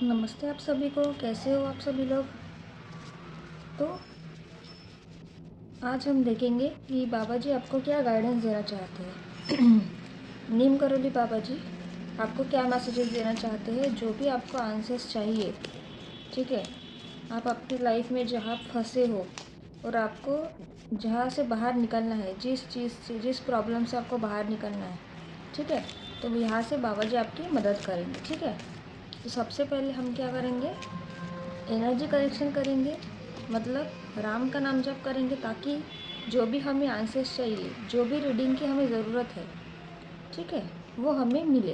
नमस्ते आप सभी को। कैसे हो आप सभी लोग। तो आज हम देखेंगे कि बाबा जी आपको क्या गाइडेंस देना चाहते हैं। नीम करोली बाबा जी आपको क्या मैसेजेस देना चाहते हैं, जो भी आपको आंसर्स चाहिए। ठीक है, आप अपनी लाइफ में जहाँ फंसे हो और आपको जहाँ से बाहर निकलना है, जिस चीज़ से, जिस प्रॉब्लम से आपको बाहर निकलना है, ठीक है, तो यहाँ से बाबा जी आपकी मदद करेंगे। ठीक है, तो सबसे पहले हम क्या करेंगे, एनर्जी करेक्शन करेंगे, मतलब राम का नाम जप करेंगे, ताकि जो भी हमें आंसर्स चाहिए, जो भी रीडिंग की हमें ज़रूरत है, ठीक है, वो हमें मिले।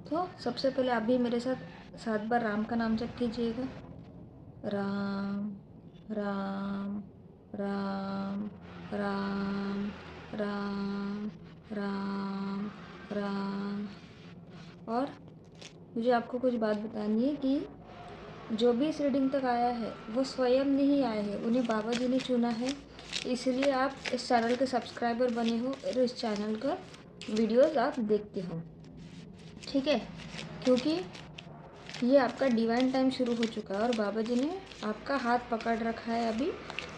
तो सबसे पहले आप भी मेरे साथ 7 बार राम का नाम जप कीजिएगा। राम राम राम राम राम राम राम। और मुझे आपको कुछ बात बतानी है कि जो भी इस रीडिंग तक आया है वो स्वयं नहीं आए हैं, उन्हें बाबा जी ने चुना है। इसलिए आप इस चैनल के सब्सक्राइबर बने हो और इस चैनल का वीडियोस आप देखते हो। ठीक है, क्योंकि ये आपका डिवाइन टाइम शुरू हो चुका है और बाबा जी ने आपका हाथ पकड़ रखा है अभी,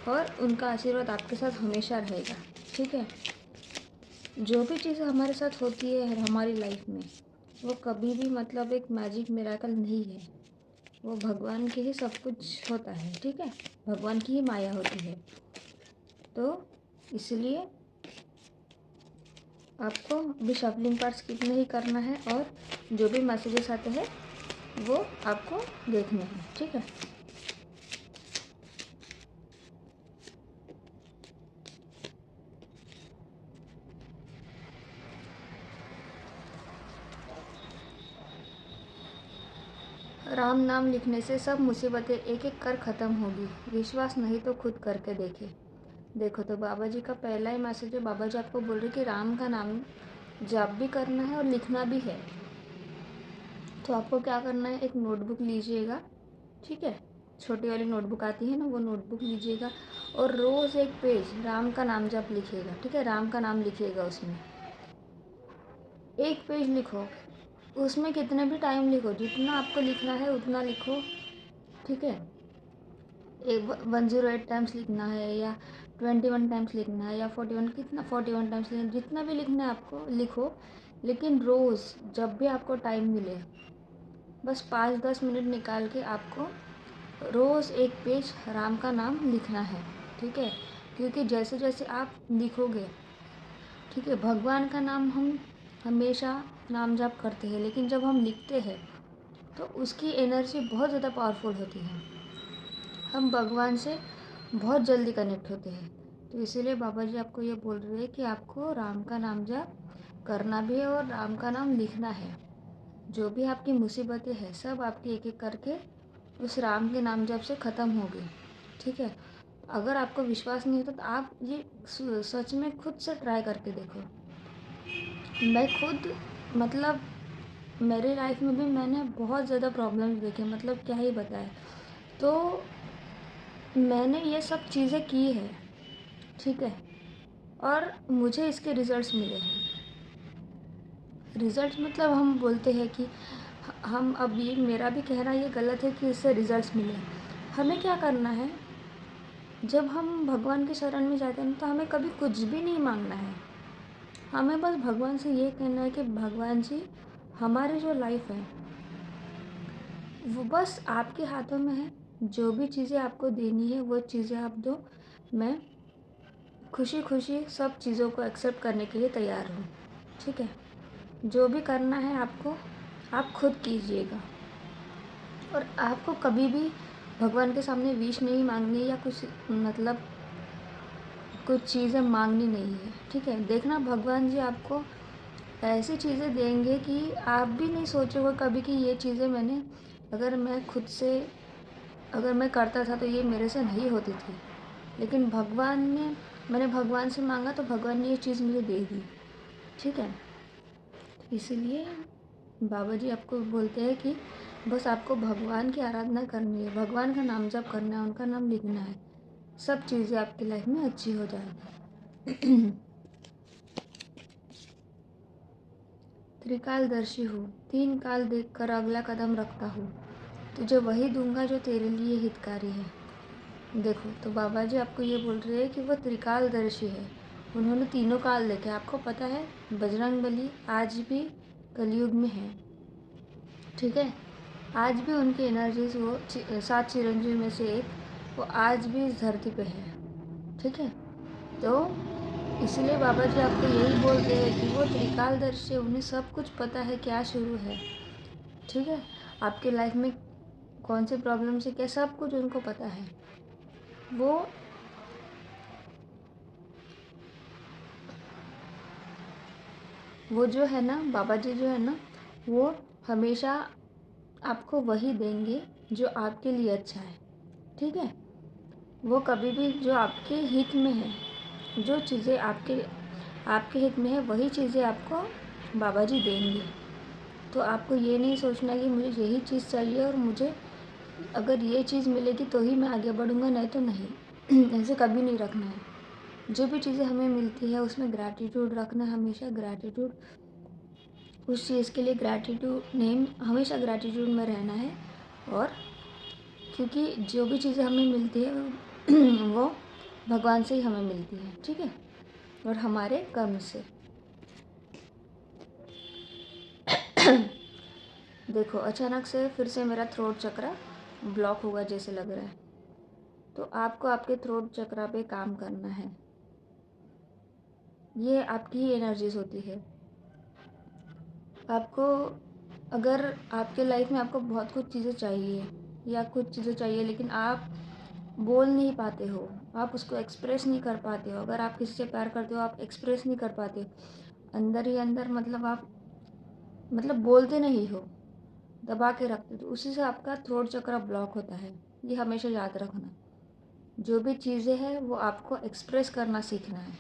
और उनका आशीर्वाद आपके साथ हमेशा रहेगा। ठीक है, जो भी चीज़ें हमारे साथ होती है हमारी लाइफ में, वो कभी भी मतलब एक मैजिक मिराकल नहीं है, वो भगवान के ही सब कुछ होता है। ठीक है, भगवान की ही माया होती है। तो इसलिए आपको भी शफलिंग पार्ट स्किप नहीं करना है, और जो भी मैसेजेस आते हैं वो आपको देखने हैं। ठीक है, राम नाम लिखने से सब मुसीबतें एक एक कर ख़त्म होगी। विश्वास नहीं तो खुद करके देखे। देखो, तो बाबा जी का पहला ही मैसेज है। बाबा जी आपको बोल रहे कि राम का नाम जाप भी करना है और लिखना भी है। तो आपको क्या करना है, एक नोटबुक लीजिएगा। ठीक है, छोटी वाली नोटबुक आती है ना, वो नोटबुक लीजिएगा और रोज़ एक पेज राम का नाम जप लिखिएगा। ठीक है, राम का नाम लिखिएगा, उसमें एक पेज लिखो, उसमें कितने भी टाइम लिखो, जितना आपको लिखना है उतना लिखो। ठीक है, एक 108 टाइम्स लिखना है या 21 टाइम्स लिखना है या 41, कितना 41 टाइम्स लिखना, जितना भी लिखना है आपको लिखो। लेकिन रोज़ जब भी आपको टाइम मिले, बस 5-10 मिनट निकाल के आपको रोज़ एक पेज राम का नाम लिखना है। ठीक है, क्योंकि जैसे जैसे आप लिखोगे, ठीक है, भगवान का नाम हम हमेशा नाम जाप करते हैं, लेकिन जब हम लिखते हैं तो उसकी एनर्जी बहुत ज़्यादा पावरफुल होती है। हम भगवान से बहुत जल्दी कनेक्ट होते हैं। तो इसीलिए बाबा जी आपको ये बोल रहे हैं कि आपको राम का नाम जाप करना भी है और राम का नाम लिखना है। जो भी आपकी मुसीबतें हैं सब आपकी एक एक करके उस राम के नाम जप से ख़त्म होगी। ठीक है, अगर आपको विश्वास नहीं होता तो आप ये सच में खुद से ट्राई करके देखो। मैं खुद, मतलब मेरी लाइफ में भी मैंने बहुत ज़्यादा प्रॉब्लम्स देखे, मतलब क्या ही बताए। तो मैंने ये सब चीज़ें की है। ठीक है, और मुझे इसके रिज़ल्ट्स मिले हैं। रिज़ल्ट्स मतलब हम बोलते हैं कि हम, अब ये मेरा भी कहना ये गलत है कि इससे रिज़ल्ट्स मिले। हमें क्या करना है, जब हम भगवान के शरण में जाते हैं तो हमें कभी कुछ भी नहीं मांगना है। हमें बस भगवान से ये कहना है कि भगवान जी, हमारी जो लाइफ है वो बस आपके हाथों में है। जो भी चीज़ें आपको देनी है वो चीज़ें आप दो। मैं खुशी खुशी सब चीज़ों को एक्सेप्ट करने के लिए तैयार हूँ। ठीक है, जो भी करना है आपको, आप खुद कीजिएगा। और आपको कभी भी भगवान के सामने विश नहीं मांगनी, या कुछ मतलब कुछ चीज़ें मांगनी नहीं है। ठीक है, देखना भगवान जी आपको ऐसी चीज़ें देंगे कि आप भी नहीं सोचोगे कभी कि ये चीज़ें मैंने, अगर मैं खुद से, अगर मैं करता था तो ये मेरे से नहीं होती थी। लेकिन मैंने भगवान से मांगा तो भगवान ने ये चीज़ मुझे दे दी। ठीक है, इसीलिए बाबा जी आपको बोलते हैं कि बस आपको भगवान की आराधना करनी है, भगवान का नाम जप करना है, उनका नाम लिखना है, सब चीज़ें आपकी लाइफ में अच्छी हो जाएगी। त्रिकालदर्शी हूँ, 3 काल देखकर अगला कदम रखता हूँ, तुझे वही दूंगा जो तेरे लिए हितकारी है। देखो, तो बाबा जी आपको ये बोल रहे हैं कि वो त्रिकालदर्शी है, उन्होंने तीनों काल देखे। आपको पता है बजरंगबली आज भी कलयुग में है, ठीक है। आज भी उनकी एनर्जीज वो 7 चिरंजीव में से एक, वो आज भी इस धरती पे है, ठीक है। तो इसलिए बाबा जी आपको यही बोलते हैं कि वो त्रिकालदर्शी, उन्हें सब कुछ पता है क्या शुरू है, ठीक है। आपके लाइफ में कौन से प्रॉब्लम से क्या, सब कुछ उनको पता है। वो जो है ना, बाबा जी जो है ना, वो हमेशा आपको वही देंगे जो आपके लिए अच्छा है, ठीक है। वो कभी भी जो आपके हित में है, जो चीज़ें आपके हित में है, वही चीज़ें आपको बाबा जी देंगे। तो आपको ये नहीं सोचना कि मुझे यही चीज़ चाहिए और मुझे अगर ये चीज़ मिलेगी तो ही मैं आगे बढ़ूँगा, नहीं तो नहीं। ऐसे कभी नहीं रखना है। जो भी चीज़ें हमें मिलती है उसमें ग्रैटिट्यूड रखना, हमेशा ग्रैटिट्यूड, उस चीज़ के लिए ग्रैटिट्यूड नेम, हमेशा ग्रैटिट्यूड में रहना है। और क्योंकि जो भी चीज़ें हमें मिलती है वो भगवान से ही हमें मिलती है, ठीक है, और हमारे कर्म से। देखो, अचानक से फिर से मेरा थ्रोट चक्रा ब्लॉक होगा जैसे लग रहा है, तो आपको आपके थ्रोट चक्रा पे काम करना है। ये आपकी ही एनर्जीज होती है। आपको अगर आपके लाइफ में आपको बहुत कुछ चीज़ें चाहिए या कुछ चीज़ें चाहिए लेकिन आप बोल नहीं पाते हो, आप उसको एक्सप्रेस नहीं कर पाते हो, अगर आप किसी से प्यार करते हो आप एक्सप्रेस नहीं कर पाते हो, अंदर ही अंदर मतलब आप बोलते नहीं हो, दबा के रखते, तो उसी से आपका थ्रोट चक्र ब्लॉक होता है। ये हमेशा याद रखना, जो भी चीज़ें हैं वो आपको एक्सप्रेस करना सीखना है।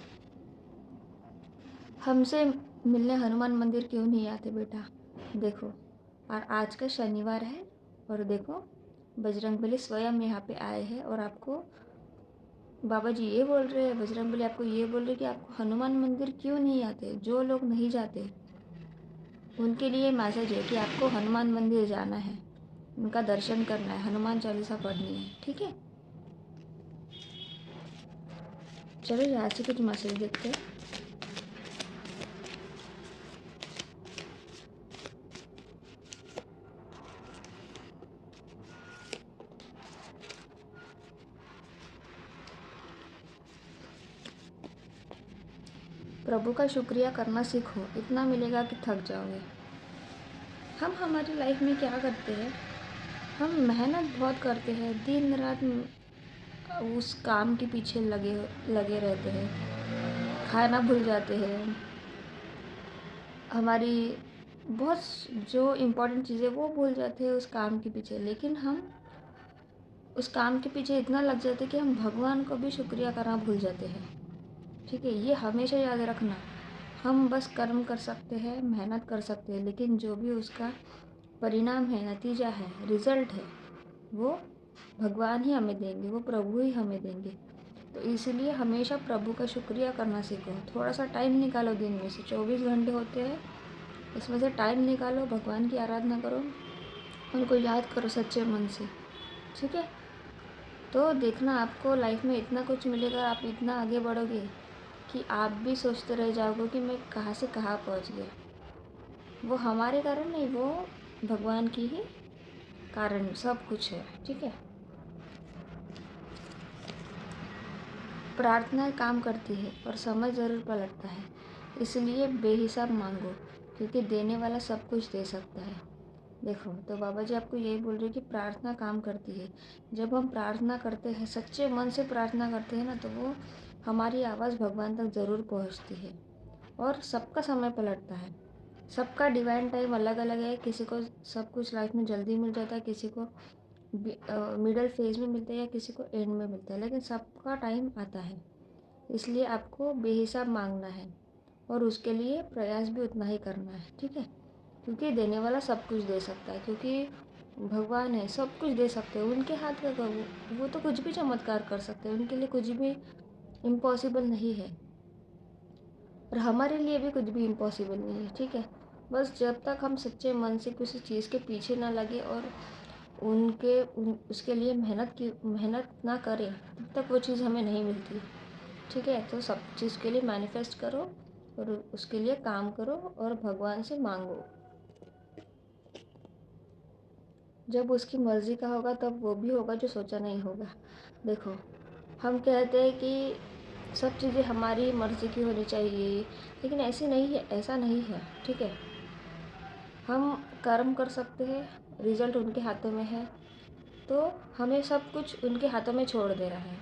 हमसे मिलने हनुमान मंदिर क्यों नहीं आते बेटा? देखो, और आज का शनिवार है और देखो बजरंगबली स्वयं यहाँ पे आए हैं और आपको बाबा जी ये बोल रहे हैं, बजरंगबली आपको ये बोल रहे हैं कि आपको हनुमान मंदिर क्यों नहीं आते। जो लोग नहीं जाते उनके लिए मैसेज है कि आपको हनुमान मंदिर जाना है, उनका दर्शन करना है, हनुमान चालीसा पढ़नी है, ठीक है। चलो यहाँ से कुछ मैसेज देखते हैं। प्रभु का शुक्रिया करना सीखो, इतना मिलेगा कि थक जाओगे। हम हमारी लाइफ में क्या करते हैं, हम मेहनत बहुत करते हैं, दिन रात उस काम के पीछे लगे लगे रहते हैं, खाना भूल जाते हैं, हमारी बहुत जो इम्पोर्टेंट चीज़ें वो भूल जाते हैं उस काम के पीछे। लेकिन हम उस काम के पीछे इतना लग जाते हैं कि हम भगवान को भी शुक्रिया करना भूल जाते हैं, ठीक है। ये हमेशा याद रखना, हम बस कर्म कर सकते हैं, मेहनत कर सकते हैं, लेकिन जो भी उसका परिणाम है, नतीजा है, रिज़ल्ट है, वो भगवान ही हमें देंगे, वो प्रभु ही हमें देंगे। तो इसलिए हमेशा प्रभु का शुक्रिया करना सीखो। थोड़ा सा टाइम निकालो, दिन में से 24 घंटे होते हैं, इसमें से टाइम निकालो, भगवान की आराधना करो, उनको याद करो सच्चे मन से, ठीक है। तो देखना आपको लाइफ में इतना कुछ मिलेगा, आप इतना आगे बढ़ोगे कि आप भी सोचते रह जाओगे कि मैं कहाँ से कहाँ पहुँच गया। वो हमारे कारण नहीं, वो भगवान की ही कारण सब कुछ है, ठीक है। प्रार्थना काम करती है और समय ज़रूर पलटता है, इसलिए बेहिसाब मांगो, क्योंकि देने वाला सब कुछ दे सकता है। देखो, तो बाबा जी आपको यही बोल रहे हैं कि प्रार्थना काम करती है। जब हम प्रार्थना करते हैं, सच्चे मन से प्रार्थना करते हैं ना, तो वो हमारी आवाज़ भगवान तक ज़रूर पहुंचती है। और सबका समय पलटता है, सबका डिवाइन टाइम अलग अलग है। किसी को सब कुछ लाइफ में जल्दी मिल जाता है, किसी को मिडल फेज में मिलता है या किसी को एंड में मिलता है, लेकिन सबका टाइम आता है। इसलिए आपको बेहिसाब मांगना है और उसके लिए प्रयास भी उतना ही करना है, ठीक है। क्योंकि देने वाला सब कुछ दे सकता है, क्योंकि भगवान है, सब कुछ दे सकते हैं, उनके हाथ का वो तो कुछ भी चमत्कार कर सकते हैं, उनके लिए कुछ भी इम्पॉसिबल नहीं है और हमारे लिए भी कुछ भी इम्पॉसिबल नहीं है, ठीक है। बस जब तक हम सच्चे मन से किसी चीज़ के पीछे ना लगे और उसके लिए मेहनत ना करें, तब तक वो चीज़ हमें नहीं मिलती। ठीक है, तो सब चीज़ के लिए मैनिफेस्ट करो और उसके लिए काम करो और भगवान से मांगो। जब उसकी मर्ज़ी का होगा तब वो भी होगा जो सोचा नहीं होगा। देखो, हम कहते हैं कि सब चीज़ें हमारी मर्ज़ी की होनी चाहिए, लेकिन ऐसी नहीं है, ऐसा नहीं है। ठीक है, हम कर्म कर सकते हैं, रिज़ल्ट उनके हाथों में है, तो हमें सब कुछ उनके हाथों में छोड़ देना है।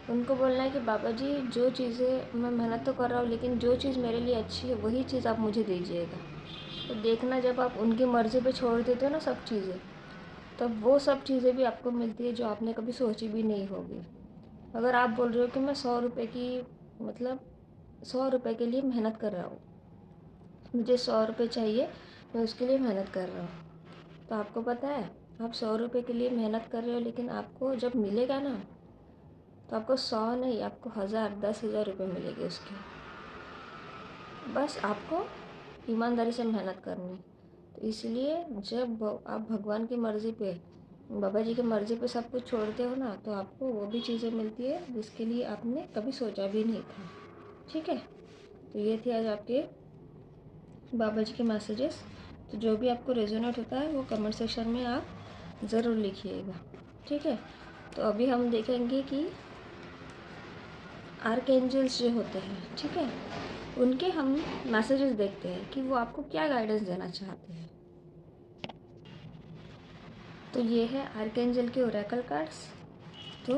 उनको बोलना है कि बाबा जी, जो चीज़ें मैं मेहनत तो कर रहा हूँ, लेकिन जो चीज़ मेरे लिए अच्छी है वही चीज़ आप मुझे दीजिएगा। तो देखना, जब आप उनकी मर्ज़ी पे छोड़ देते हो ना सब चीज़ें, तब वो सब चीज़ें भी आपको मिलती है जो आपने कभी सोची भी नहीं होगी। अगर आप बोल रहे हो कि मैं 100 रुपये की, मतलब 100 रुपये के लिए मेहनत कर रहा हूँ, मुझे 100 रुपये चाहिए, मैं उसके लिए मेहनत कर रहा हूँ, तो आपको पता है, आप 100 रुपये के लिए मेहनत कर रहे हो, लेकिन आपको जब मिलेगा ना, तो आपको 100 नहीं, आपको 1000 10,000 रुपये मिलेंगे उसके। बस आपको ईमानदारी से मेहनत करनी। तो इसलिए जब आप भगवान की मर्ज़ी पे, बाबा जी की मर्ज़ी पे सब कुछ छोड़ते हो ना, तो आपको वो भी चीज़ें मिलती है जिसके लिए आपने कभी सोचा भी नहीं था। ठीक है, तो ये थे आज आपके बाबा जी के मैसेजेस। तो जो भी आपको रेजोनेट होता है वो कमेंट सेक्शन में आप ज़रूर लिखिएगा। ठीक है, तो अभी हम देखेंगे कि आर्कएंजल्स जो होते हैं, ठीक है, उनके हम मैसेजेस देखते हैं कि वो आपको क्या गाइडेंस देना चाहते हैं। तो ये है आर्कएंजल के ओरेकल कार्ड्स। तो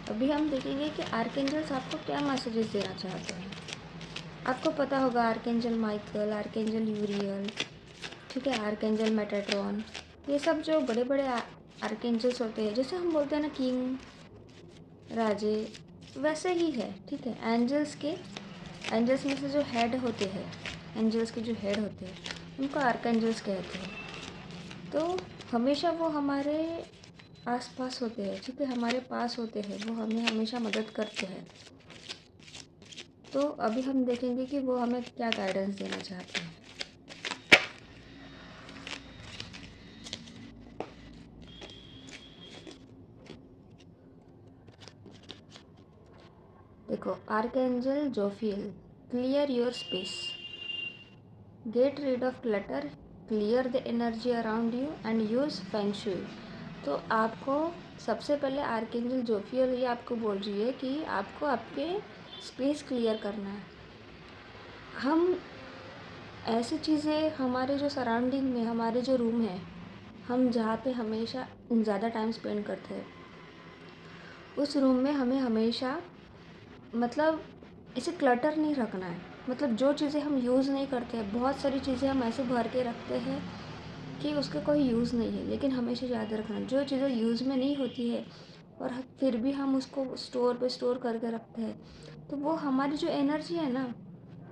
अभी हम देखेंगे कि आर्कएंजल्स आपको क्या मैसेजेस देना चाहते हैं। आपको पता होगा आर्कएंजल माइकल, आर्कएंजल यूरियल, ठीक है, आर्कएंजल मेटाट्रॉन, ये सब जो बड़े बड़े आर्कएंजल्स होते हैं, जैसे हम बोलते हैं ना किंग, राजे, वैसे ही है। ठीक है, एंजल्स में से जो हेड होते हैं, एंजल्स के जो हेड होते हैं, उनको आर्कएंजल्स कहते हैं। तो हमेशा वो हमारे आसपास होते हैं, ठीक है, हमारे पास होते हैं, वो हमें हमेशा मदद करते हैं। तो अभी हम देखेंगे कि वो हमें क्या गाइडेंस देना चाहते हैं। देखो, archangel Jophiel, clear your space, get rid of clutter, clear the energy around you and use feng shui. तो आपको सबसे पहले आर्कएंजल जोफियल ये आपको बोल रही है कि आपको आपके स्पेस क्लियर करना है। हम ऐसी चीज़ें, हमारे जो सराउंडिंग में, हमारे जो रूम है, हम जहाँ पे हमेशा ज़्यादा टाइम स्पेंड करते हैं, उस रूम में हमें हमेशा, मतलब इसे क्लटर नहीं रखना है। मतलब जो चीज़ें हम यूज़ नहीं करते हैं, बहुत सारी चीज़ें हम ऐसे भर के रखते हैं कि उसका कोई यूज़ नहीं है, लेकिन हमेशा याद रखना, जो चीज़ें यूज़ में नहीं होती है और फिर भी हम उसको स्टोर करके रखते हैं, तो वो हमारी जो एनर्जी है ना,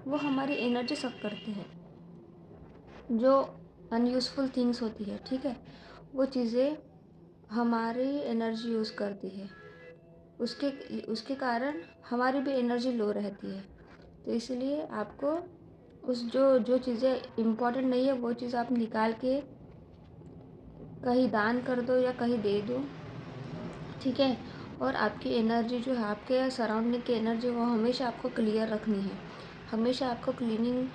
वो हमारी एनर्जी सक करते हैं। जो अनयूज़फुल थिंग्स होती है, ठीक है, वो चीज़ें हमारी एनर्जी यूज़ करती है, उसके उसके कारण हमारी भी एनर्जी लो रहती है। तो इसलिए आपको उस जो चीज़ें इम्पॉर्टेंट नहीं है, वो चीज़ आप निकाल के कहीं दान कर दो या कहीं दे दो। ठीक है, और आपकी एनर्जी जो है, आपके सराउंडिंग की एनर्जी, वो हमेशा आपको क्लियर रखनी है। हमेशा आपको क्लीनिंग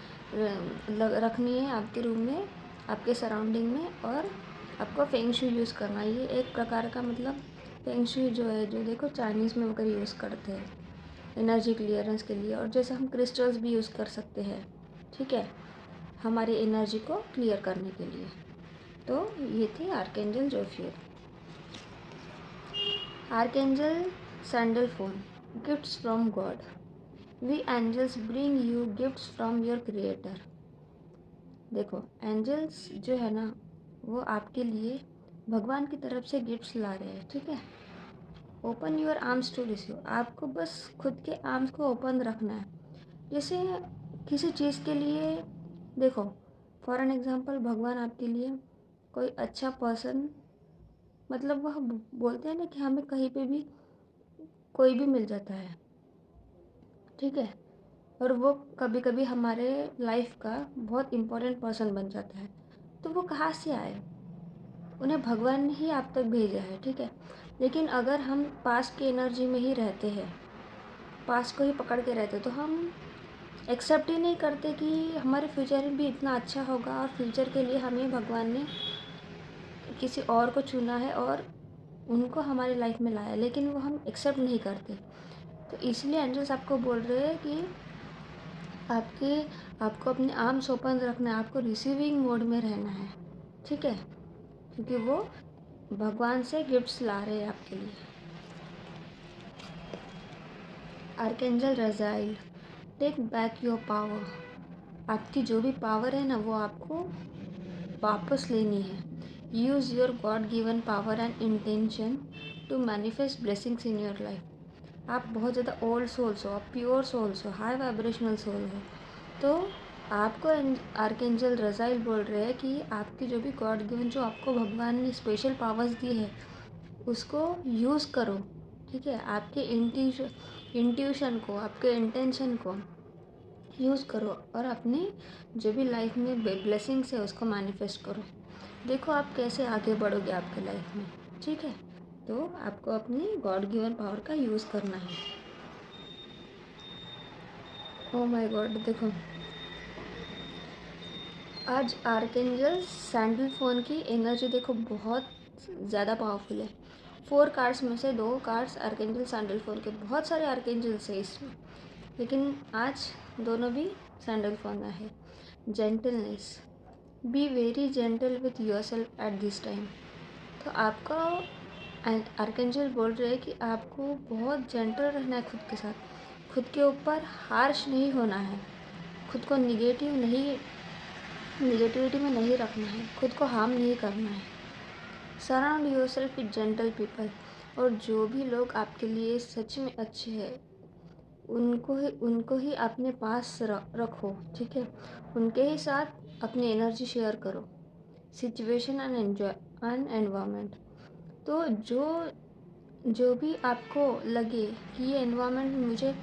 रखनी है आपके रूम में, आपके सराउंडिंग में, और आपको फेंग शुई यूज़ करना है। ये एक प्रकार का, मतलब फेंग शुई जो है, जो देखो चाइनीज़ में वगैरह यूज़ करते हैं एनर्जी क्लियरेंस के लिए, और जैसे हम क्रिस्टल्स भी यूज़ कर सकते हैं, ठीक है, हमारी एनर्जी को क्लियर करने के लिए। तो ये थी archangel Jophiel. Archangel Sandalphon, gifts from God, we angels bring you gifts from your creator. देखो, एंजल्स जो है ना, वो आपके लिए भगवान की तरफ से गिफ्ट्स ला रहे हैं। ठीक है, open your arms to receive. आपको बस खुद के आर्म्स को ओपन रखना है। जैसे किसी चीज़ के लिए, देखो फॉर एन एग्जांपल, भगवान आपके लिए कोई अच्छा पर्सन, मतलब वह बोलते हैं ना कि हमें कहीं पे भी कोई भी मिल जाता है, ठीक है, और वो कभी कभी हमारे लाइफ का बहुत इम्पोर्टेंट पर्सन बन जाता है। तो वो कहाँ से आए? उन्हें भगवान ने ही आप तक भेजा है, ठीक है। लेकिन अगर हम पास्ट की एनर्जी में ही रहते हैं, पास्ट को ही पकड़ के रहते, तो हम एक्सेप्ट ही नहीं करते कि हमारे फ्यूचर में भी इतना अच्छा होगा, और फ्यूचर के लिए हमें भगवान ने किसी और को चुना है और उनको हमारी लाइफ में लाया, लेकिन वो हम एक्सेप्ट नहीं करते। तो इसलिए एंजल्स आपको बोल रहे हैं कि आपके आपको अपने आर्म्स ओपन रखना है, आपको रिसीविंग मोड में रहना है, ठीक है, क्योंकि वो भगवान से गिफ्ट्स ला रहे हैं आपके लिए। Archangel Raziel, take back your power. आपकी जो भी पावर है ना, वो आपको वापस लेनी है। Use your God given power and intention to manifest blessings in your life. आप बहुत ज़्यादा ओल्ड सोल्स हो, आप प्योर सोल्स हो, हाई वाइब्रेशनल सोल हो। तो आपको आर्कएंजल रज़ाइल बोल रहे हैं कि आपकी जो भी गॉड गिवन, जो आपको भगवान ने स्पेशल पावर्स दी है, उसको यूज़ करो, ठीक है। आपके इंट्यूशन को, आपके इंटेंशन को यूज़ करो और अपने जो भी लाइफ में ब्लेसिंग्स है उसको मैनिफेस्ट करो। देखो आप कैसे आगे बढ़ोगे आपके लाइफ में, ठीक है। तो आपको अपनी गॉड गिवन पावर का यूज़ करना है। ओ माय गॉड, देखो आज आर्कएंजल सैंडल फोन की एनर्जी देखो बहुत ज़्यादा पावरफुल है। 4 कार्ड्स में से 2 कार्ड्स आर्कएंजल सैंडल फोन के, बहुत सारे आर्कएंजल्स है इसमें, लेकिन आज दोनों भी सैंडल फोन है। Gentleness, be very gentle with your self at this time. तो आपका आर्कएंजल बोल रहे हैं कि आपको बहुत जेंटल रहना है खुद के साथ, खुद के ऊपर हार्श नहीं होना है, खुद को निगेटिविटी में नहीं रखना है, खुद को हार्म नहीं करना है। Surround your self with gentle people. और जो भी लोग आपके लिए सच में अच्छे हैं, उनको ही अपने पास रखो, ठीक है। उनके ही साथ अपनी एनर्जी शेयर करो। Situation and environment. तो जो भी आपको लगे कि ये एनवायरनमेंट मुझे,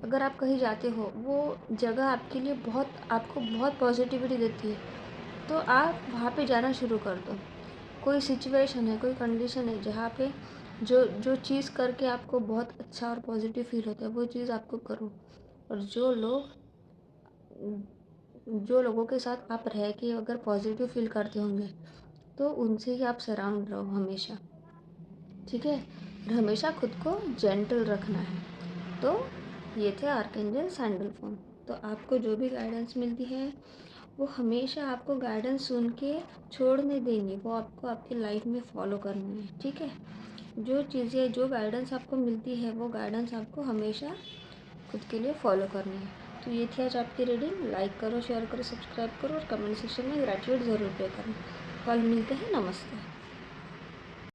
अगर आप कहीं जाते हो, वो जगह आपके लिए आपको बहुत पॉजिटिविटी देती है, तो आप वहाँ पे जाना शुरू कर दो। कोई सिचुएशन है, कोई कंडीशन है जहाँ पे जो जो चीज़ करके आपको बहुत अच्छा और पॉजिटिव फील होता है, वो चीज़ आपको करो। और जो लोगों के साथ आप रह के अगर पॉजिटिव फील करते होंगे, तो उनसे ही आप सराउंड रहो हमेशा, ठीक है। और हमेशा खुद को जेंटल रखना है। तो ये थे आर्कएंजल सैंडलफोन। तो आपको जो भी गाइडेंस मिलती है, वो हमेशा आपको गाइडेंस सुन के छोड़ने देनी, वो आपको आपकी लाइफ में फॉलो करनी है, ठीक है। जो चीज़ें, जो गाइडेंस आपको मिलती है, वो गाइडेंस आपको हमेशा खुद के लिए फॉलो करनी है। तो ये थी आज आपकी रीडिंग। लाइक करो, शेयर करो, सब्सक्राइब करो और कमेंट सेक्शन में ग्रेटिट्यूड ज़रूर पे करो। कल मिलते हैं, नमस्ते।